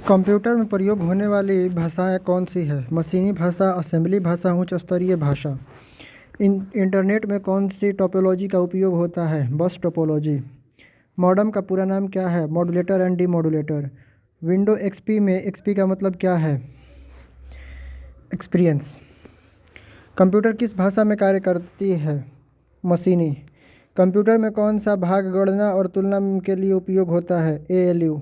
Computer में प्रयोग होने वाली भाषाएं कौन सी है? मशीनी भाषा, असेंबली भाषा, उच्च स्तरीय भाषा। इंटरनेट में कौन सी टोपोलॉजी का उपयोग होता है? बस टोपोलॉजी। मॉडेम का पूरा नाम क्या है? Modulator and demodulator. Window XP में एक्सपी का मतलब क्या है? एक्सपीरियंस। कंप्यूटर किस भाषा में कार्य करती है? मशीनी। कंप्यूटर में कौन सा भाग गणना और तुलना के लिए उपयोग होता है? एएलयू।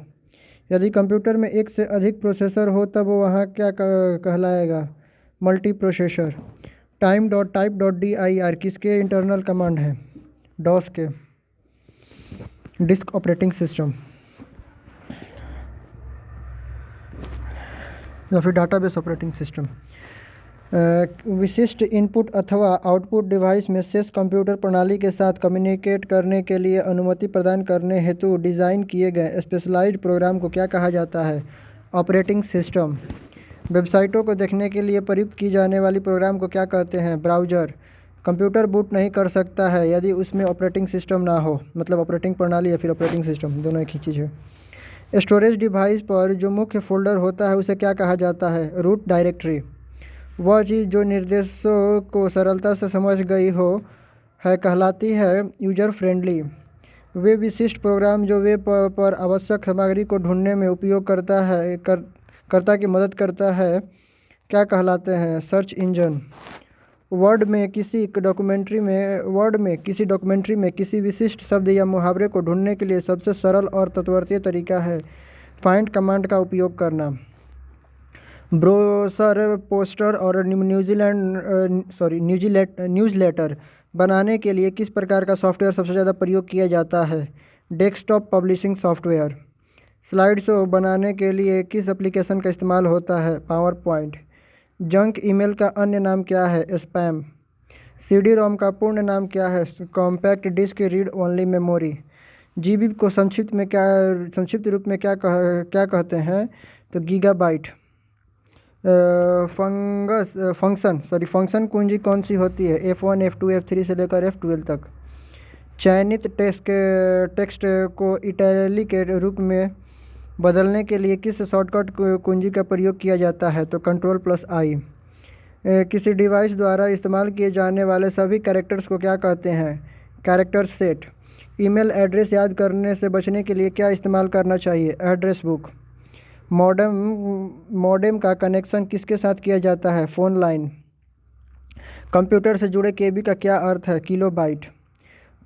यदि कंप्यूटर में एक से अधिक प्रोसेसर हो तब वहाँ क्या कहलाएगा? Multi processor. time.type.dir किसके इंटरनल कमांड है? डॉस के। डिस्क ऑपरेटिंग सिस्टम या फिर डाटाबेस ऑपरेटिंग सिस्टम। विशिष्ट इनपुट अथवा आउटपुट डिवाइस में शेष कंप्यूटर प्रणाली के साथ कम्युनिकेट करने के लिए अनुमति प्रदान करने हेतु डिज़ाइन किए गए स्पेशलाइज्ड प्रोग्राम को क्या कहा जाता है? Operating system. वेबसाइटों को देखने के लिए प्रयुक्त की जाने वाली प्रोग्राम को क्या कहते हैं? ब्राउज़र। कंप्यूटर बूट नहीं कर सकता है यदि उसमें ऑपरेटिंग सिस्टम ना हो, मतलब ऑपरेटिंग प्रणाली या फिर ऑपरेटिंग सिस्टम, दोनों एक ही चीज़ है। स्टोरेज डिवाइस पर जो मुख्य फोल्डर होता है उसे क्या कहा जाता है? Root directory. वह चीज़ जो निर्देशों को सरलता से समझ गई हो है कहलाती है यूजर फ्रेंडली। वे विशिष्ट प्रोग्राम जो वेब पर आवश्यक सामग्री को ढूंढने में उपयोग करता की मदद करता है क्या कहलाते हैं? Search engine. वर्ड में किसी डॉक्यूमेंट्री में किसी विशिष्ट शब्द या मुहावरे को ढूंढने के लिए सबसे सरल और तत्वरीय तरीका है फाइंड कमांड का उपयोग करना। ब्रोशर, पोस्टर और न्यूज़लेटर बनाने के लिए किस प्रकार का सॉफ्टवेयर सबसे ज़्यादा प्रयोग किया जाता है? Desktop publishing software. Slide show बनाने के लिए किस एप्लीकेशन का इस्तेमाल होता है? Power point. जंक ईमेल का अन्य नाम क्या है? स्पैम। सीडी रोम का पूर्ण नाम क्या है? Compact disc read only memory. GB को संक्षिप्त रूप में क्या कहते हैं? तो गीगाबाइट। फंक्शन कुंजी कौन सी होती है? F1, F2, F3 से लेकर F12 तक। चयनित टेक्स्ट को इटैलिक के रूप में बदलने के लिए किस शॉर्टकट कुंजी का प्रयोग किया जाता है? तो Ctrl+I। किसी डिवाइस द्वारा इस्तेमाल किए जाने वाले सभी कैरेक्टर्स को क्या कहते हैं? Character set. ईमेल एड्रेस याद करने से बचने के लिए क्या इस्तेमाल करना चाहिए? Address book. मॉडेम का कनेक्शन किसके साथ किया जाता है? Phone line. कंप्यूटर से जुड़े केबी का क्या अर्थ है? किलोबाइट।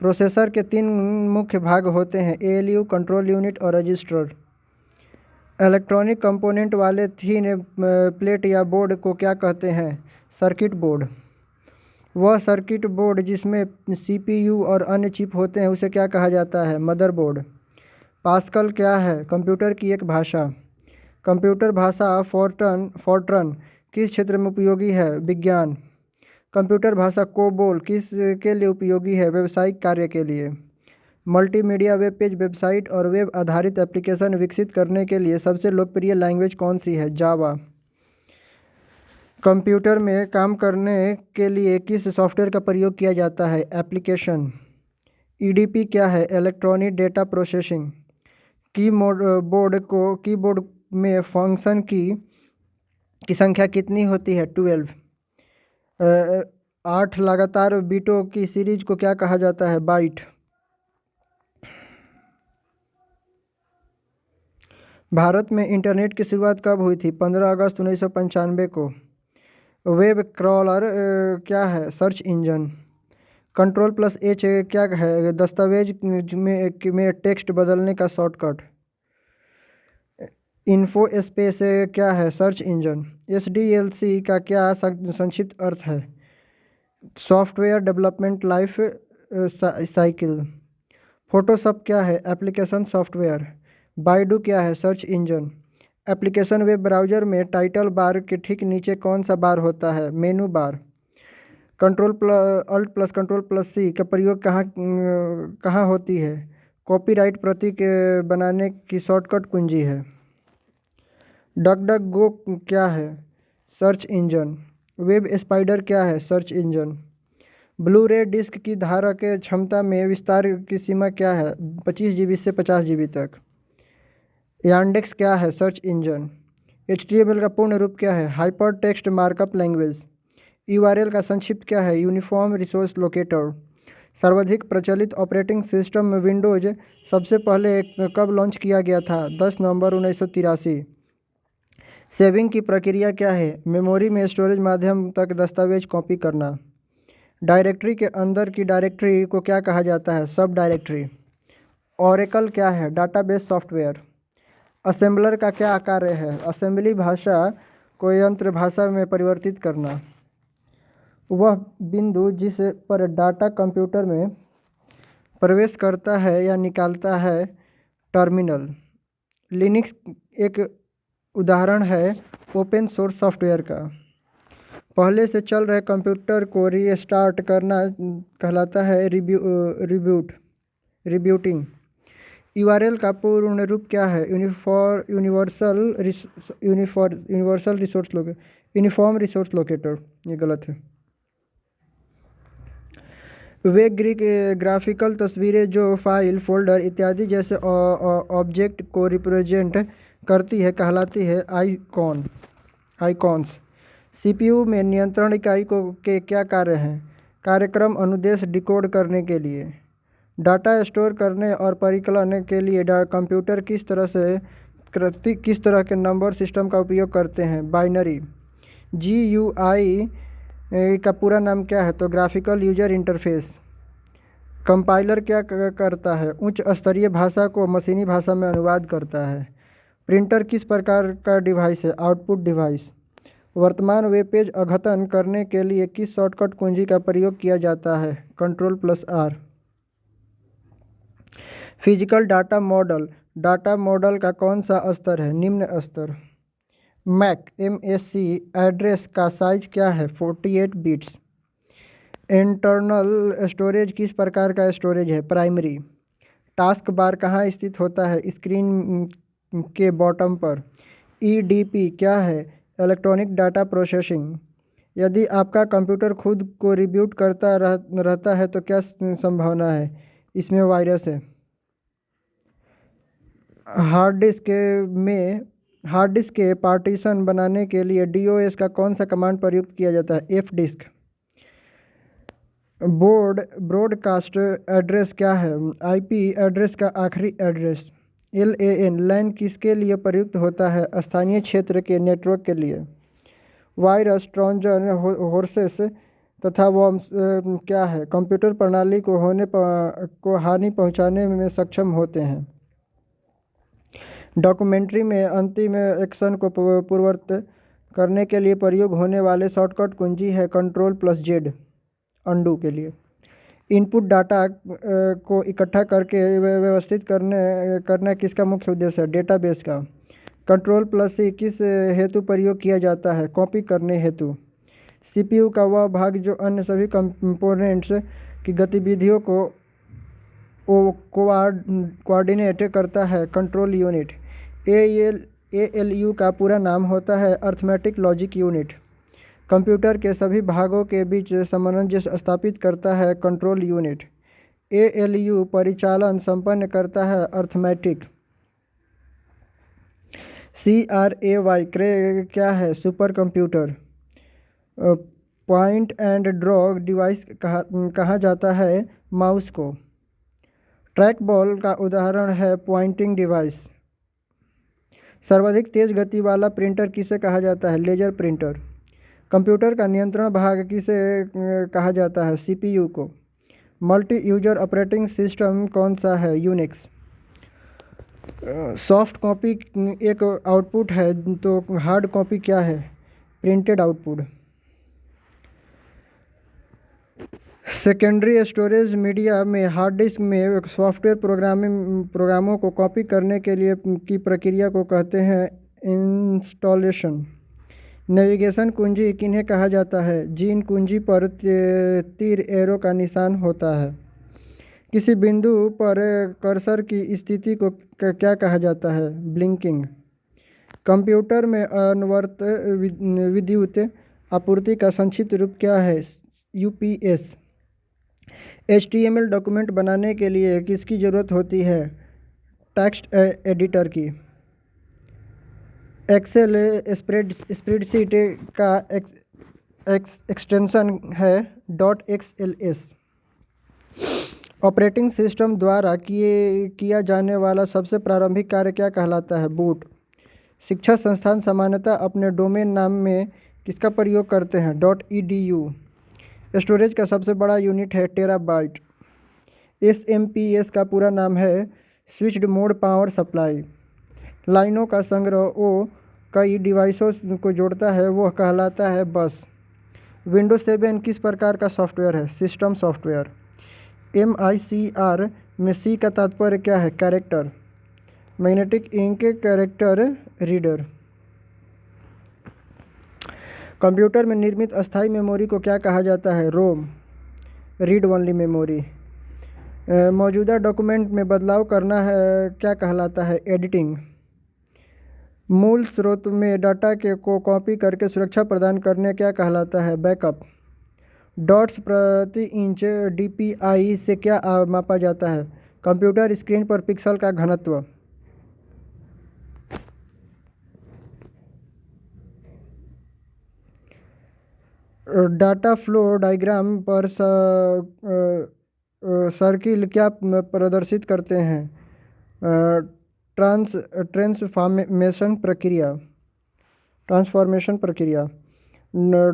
प्रोसेसर के 3 मुख्य भाग होते हैं? एएलयू, कंट्रोल यूनिट और रजिस्टर। इलेक्ट्रॉनिक कंपोनेंट वाले थीन प्लेट या बोर्ड को क्या कहते हैं? Circuit board. वह सर्किट बोर्ड जिसमें सीपीयू और अन्य चिप होते हैं उसे क्या कहा जाता है? मदरबोर्ड। पास्कल क्या है? कंप्यूटर की एक भाषा। कंप्यूटर भाषा फोर्ट्रन किस क्षेत्र में उपयोगी है? विज्ञान। कंप्यूटर भाषा कोबोल किस के लिए उपयोगी है? व्यावसायिक कार्य के लिए। मल्टीमीडिया वेब पेज, वेबसाइट और वेब आधारित एप्लीकेशन विकसित करने के लिए सबसे लोकप्रिय लैंग्वेज कौन सी है? जावा। कंप्यूटर में काम करने के लिए किस सॉफ्टवेयर का प्रयोग किया जाता है? एप्लीकेशन। ईडीपी क्या है? Electronic data processing. कीबोर्ड में फंक्शन की संख्या कितनी होती है? 12। 8 लगातार बीटों की सीरीज को क्या कहा जाता है? बाइट। भारत में इंटरनेट की शुरुआत कब हुई थी? 15 अगस्त 1995 को। वेब क्रॉलर क्या है? Search engine. Ctrl+H क्या है? दस्तावेज में टेक्स्ट बदलने का शॉर्टकट। इन्फो स्पेस क्या है? Search engine. SDLC का क्या संक्षिप्त अर्थ है? Software development life cycle. Photoshop क्या है? Application software. बाइडू क्या है? Search engine. Application web browser में टाइटल बार के ठीक नीचे कौन सा बार होता है? मेनू बार। Alt+Ctrl+C का प्रयोग कहाँ होती है? कॉपीराइट प्रति के बनाने की शॉर्टकट कुंजी है। डक गो क्या है? Search engine. वेब स्पाइडर क्या है? Search engine. ब्लू रे डिस्क की धारक क्षमता में विस्तार की सीमा क्या है? 25 GB से 50 GB तक। यांडेक्स क्या है? Search engine. HTML का पूर्ण रूप क्या है? Hyper text markup language. URL का संक्षिप्त क्या है? Uniform resource locator. सर्वाधिक प्रचलित ऑपरेटिंग सिस्टम में विंडोज सबसे पहले कब लॉन्च किया गया था? 10 नवंबर 1983। सेविंग की प्रक्रिया क्या है? मेमोरी में स्टोरेज माध्यम तक दस्तावेज कॉपी करना। डायरेक्टरी के अंदर की डायरेक्टरी को क्या कहा जाता है? सब डायरेक्टरी। ओरेकल क्या है? Database software. असेंबलर का क्या कार्य है? असेंबली भाषा को यंत्र भाषा में परिवर्तित करना। वह बिंदु जिस पर डाटा कंप्यूटर में प्रवेश करता है या निकालता है, टर्मिनल। लिनक्स एक उदाहरण है ओपन सोर्स सॉफ्टवेयर का। पहले से चल रहे कंप्यूटर को रीस्टार्ट करना कहलाता है रिब्यूटिंग। URL का पूर्ण रूप क्या है? Uniform resource locator. ये गलत है। वे ग्राफिकल तस्वीरें जो फाइल, फोल्डर इत्यादि जैसे ऑब्जेक्ट को रिप्रेजेंट करती है कहलाती है आइकॉन्स। CPU में नियंत्रण इकाई के क्या कार्य हैं? कार्यक्रम अनुदेश डिकोड करने के लिए। डाटा स्टोर करने और परिकलन के लिए कंप्यूटर किस तरह के नंबर सिस्टम का उपयोग करते हैं? बाइनरी। GUI का पूरा नाम क्या है? तो ग्राफिकल यूजर इंटरफेस। कंपाइलर क्या करता है? उच्च स्तरीय भाषा को मशीनी भाषा में अनुवाद करता है। प्रिंटर किस प्रकार का डिवाइस है? Output device. वर्तमान वेब पेज अद्यतन करने के लिए किस शॉर्टकट कुंजी का प्रयोग किया जाता है? Ctrl+R। फिजिकल डाटा मॉडल का कौन सा स्तर है? निम्न स्तर। MAC एड्रेस का साइज क्या है? 48 बिट्स। इंटरनल स्टोरेज किस प्रकार का स्टोरेज है? प्राइमरी। टास्क बार कहाँ स्थित होता है? स्क्रीन के बॉटम पर। EDP क्या है? Electronic data processing. यदि आपका कंप्यूटर खुद को रिबूट करता रहता है तो क्या संभावना है? इसमें वायरस है। हार्ड डिस्क के पार्टीशन बनाने के लिए DOS का कौन सा कमांड प्रयुक्त किया जाता है? fdisk। ब्रॉडकास्ट एड्रेस क्या है? IP एड्रेस का आखिरी एड्रेस। LAN किसके लिए प्रयुक्त होता है? स्थानीय क्षेत्र के नेटवर्क के लिए। वायरस, ट्रोजन, हॉर्सेस तथा वर्म्स क्या है? कंप्यूटर प्रणाली को हानि पहुंचाने में सक्षम होते हैं। डॉक्यूमेंट्री में अंतिम एक्शन को पूर्ववत करने के लिए प्रयोग होने वाले शॉर्टकट कुंजी है Ctrl+Z। अंडू के लिए। इनपुट डाटा को इकट्ठा करके व्यवस्थित करना किसका मुख्य उद्देश्य है? डेटाबेस का। Ctrl+C किस हेतु प्रयोग किया जाता है? कॉपी करने हेतु। CPU का वह भाग जो अन्य सभी कंपोनेंट्स की गतिविधियों को कोऑर्डिनेट करता है, कंट्रोल यूनिट। ALU का पूरा नाम होता है अर्थमेटिक लॉजिक यूनिट। कंप्यूटर के सभी भागों के बीच सामंजस्य स्थापित करता है, कंट्रोल यूनिट। ALU परिचालन संपन्न करता है, अर्थमेटिक। CRAY क्या है? Super computer. Point and draw device कहा जाता है माउस को। ट्रैक बॉल का उदाहरण है पॉइंटिंग डिवाइस। सर्वाधिक तेज गति वाला प्रिंटर किसे कहा जाता है? Laser printer. कंप्यूटर का नियंत्रण भाग किसे कहा जाता है? CPU को। मल्टी यूजर ऑपरेटिंग सिस्टम कौन सा है? यूनिक्स। सॉफ्ट कॉपी एक आउटपुट है तो हार्ड कॉपी क्या है? Printed output. Secondary storage media में हार्ड डिस्क में सॉफ्टवेयर प्रोग्रामों को कॉपी करने के लिए की प्रक्रिया को कहते हैं इंस्टॉलेशन। नेविगेशन कुंजी किन्हें कहा जाता है? जिन कुंजी पर तीर एरो का निशान होता है। किसी बिंदु पर कर्सर की स्थिति को क्या कहा जाता है? ब्लिंकिंग। कंप्यूटर में अनवरत विद्युत आपूर्ति का संक्षिप्त रूप क्या है? UPS। HTML डॉक्यूमेंट बनाने के लिए किसकी ज़रूरत होती है? टेक्स्ट एडिटर की। एक्सेल स्प्रेडशीट का एक्सटेंशन है .xls। ऑपरेटिंग सिस्टम द्वारा किया जाने वाला सबसे प्रारंभिक कार्य क्या कहलाता है? बूट। शिक्षा संस्थान सामान्यतः अपने डोमेन नाम में किसका प्रयोग करते हैं? .edu। स्टोरेज का सबसे बड़ा यूनिट है टेराबाइट। SMPS का पूरा नाम है स्विच्ड मोड पावर सप्लाई। लाइनों का संग्रह वो कई डिवाइसों को जोड़ता है, वह कहलाता है बस। विंडोज 7 किस प्रकार का सॉफ्टवेयर है? System software. MICR में C का तात्पर्य क्या है? Character. Magnetic ink character reader. Computer में निर्मित अस्थायी मेमोरी को क्या कहा जाता है? ROM, read only memory. मौजूदा डॉक्यूमेंट में बदलाव करना है क्या कहलाता है? एडिटिंग। मूल स्रोत में डाटा को कॉपी करके सुरक्षा प्रदान करने क्या कहलाता है? बैकअप। डॉट्स प्रति इंच DPI से क्या मापा जाता है? कंप्यूटर स्क्रीन पर पिक्सल का घनत्व। डाटा फ्लो डायग्राम पर सर्किल क्या प्रदर्शित करते हैं? ट्रांसफॉर्मेशन प्रक्रिया।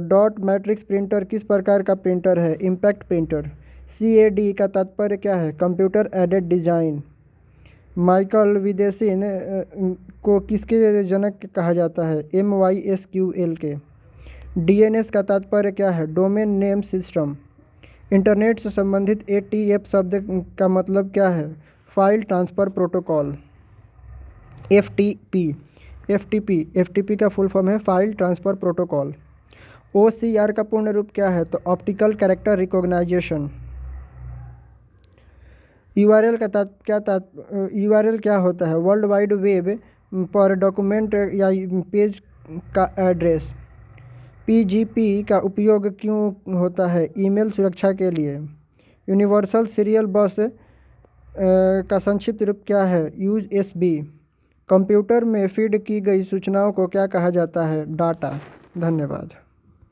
डॉट मैट्रिक्स प्रिंटर किस प्रकार का प्रिंटर है? Impact printer. CAD का तात्पर्य क्या है? Computer aided design. माइकल विदेशिन को किसके जनक कहा जाता है? MySQL के। DNS का तात्पर्य क्या है? Domain name system. इंटरनेट से संबंधित ATF शब्द का मतलब क्या है? File transfer protocol. FTP का फुल फॉर्म है फाइल ट्रांसफ़र प्रोटोकॉल। OCR का पूर्ण रूप क्या है? तो ऑप्टिकल कैरेक्टर रिकॉग्नाइजेशन। URL क्या होता है? वर्ल्ड वाइड वेब पर डॉक्यूमेंट या पेज का एड्रेस। PGP का उपयोग क्यों होता है? ईमेल सुरक्षा के लिए। यूनिवर्सल सीरियल बस का संक्षिप्त रूप क्या है? USB। कंप्यूटर में फीड की गई सूचनाओं को क्या कहा जाता है? डाटा। धन्यवाद।